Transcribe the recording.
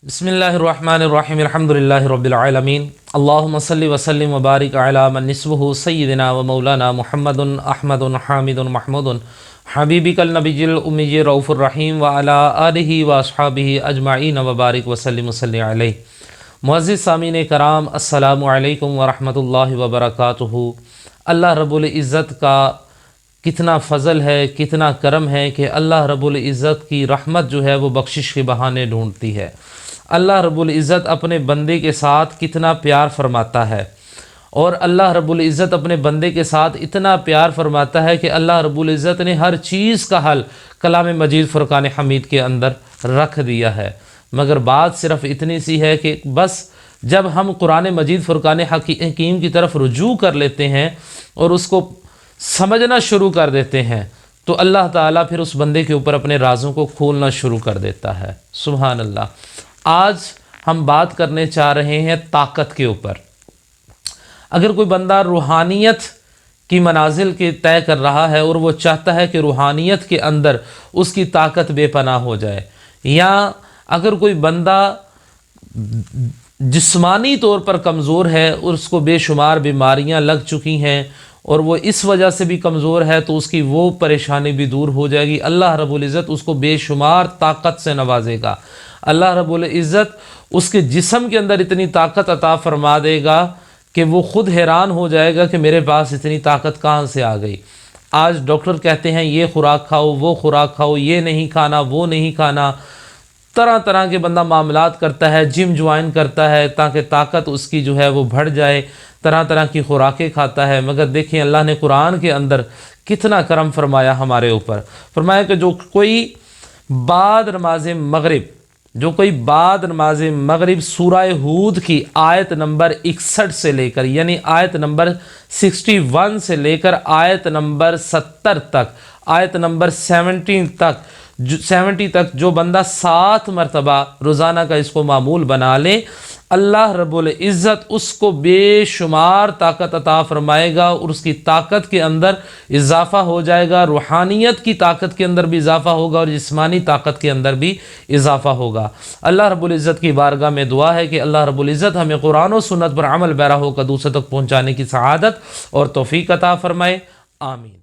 बिस्मिल्लाहिर्रहमानिर्रहीम अल्हम्दुलिल्लाहि रब्बिल आलमीन अल्लाहुम्मा सल्लि व सल्लिम व बारिक अला मन निस्बुहु सय्यिदिना व मौलाना मुहम्मदुन अहमदुन हामिदुन महमूदुन हबीबिकल नबिय्युल उम्मिय्यिर रऊफुर रहीम व अला आलिहि व अस्हाबिहि अजमाइन व बारिक व सल्लिम सल्लि अलैहि। मुअज़्ज़िज़ सामीन कराम, अस्सलामु अलैकुम व रहमतुल्लाहि व बरकातुहू। अल्लाह रब्बुल इज़्ज़त का कितना फ़ज़ल है, कितना करम है कि अल्लाह रब्बुल इज़्ज़त की रहमत जो है वो बख्शिश के बहाने ढूंढती है। अल्लाह रब्बुल इज़्ज़त अपने बंदे के साथ कितना प्यार फरमाता है, और अल्लाह रब्बुल इज़्ज़त अपने बंदे के साथ इतना प्यार फरमाता है कि अल्लाह रब्बुल इज़्ज़त ने हर चीज़ का हल कलाम मजीद फ़ुरक़ान हमीद के अंदर रख दिया है। मगर बात सिर्फ़ इतनी सी है कि बस जब हम कुरान मजीद फ़ुरक़ान हकीम की तरफ रुजू कर लेते हैं और उसको समझना शुरू कर देते हैं तो अल्लाह ताला फिर उस बंदे के ऊपर अपने राज़ों को खोलना शुरू कर देता है। सुभान अल्लाह। आज हम बात करने चाह रहे हैं ताकत के ऊपर। अगर कोई बंदा रूहानियत की मनाजिल के तय कर रहा है और वो चाहता है कि रूहानियत के अंदर उसकी ताकत बेपनाह हो जाए, या अगर कोई बंदा जिस्मानी तौर पर कमज़ोर है और उसको बेशुमार बीमारियां लग चुकी हैं और वो इस वजह से भी कमज़ोर है, तो उसकी वो परेशानी भी दूर हो जाएगी। अल्लाह रब्बुल इज़्ज़त उसको बेशुमार ताकत से नवाजेगा। अल्लाह रब्बुल इज़्ज़त उसके जिस्म के अंदर इतनी ताकत अता फरमा देगा कि वो ख़ुद हैरान हो जाएगा कि मेरे पास इतनी ताकत कहाँ से आ गई। आज डॉक्टर कहते हैं ये खुराक खाओ, वो खुराक खाओ, ये नहीं खाना, वो नहीं खाना, तरह तरह के बंदा मामलात करता है, जिम ज्वाइन करता है ताकि ताकत उसकी जो है वो बढ़ जाए, तरह तरह की खुराकें खाता है। मगर देखिए अल्लाह ने कुरान के अंदर कितना करम फरमाया हमारे ऊपर। फरमाया कि जो कोई बाद नमाज मगरिब सूरह हूद की आयत नंबर 61 से लेकर, यानी आयत नंबर 61 से लेकर आयत नंबर 70 तक, आयत नंबर 70 तक जो बंदा 7 मरतबा रोज़ाना का इसको मामूल बना ले, अल्लाह रब्बुल इज़्ज़त उसको बेशुमार ताकत अता फरमाएगा और उसकी ताकत के अंदर इजाफ़ा हो जाएगा। रूहानियत की ताकत के अंदर भी इजाफ़ा होगा और जिस्मानी ताकत के अंदर भी इजाफ़ा होगा। अल्लाह रब्बुल इज़्ज़त की बारगाह में दुआ है कि अल्लाह रब्बुल इज़्ज़त हमें कुरान और सुन्नत पर अमल पैरा होकर दूसरों तक पहुँचाने की सआदत और तौफ़ीक़ अता फरमाए। आमीन।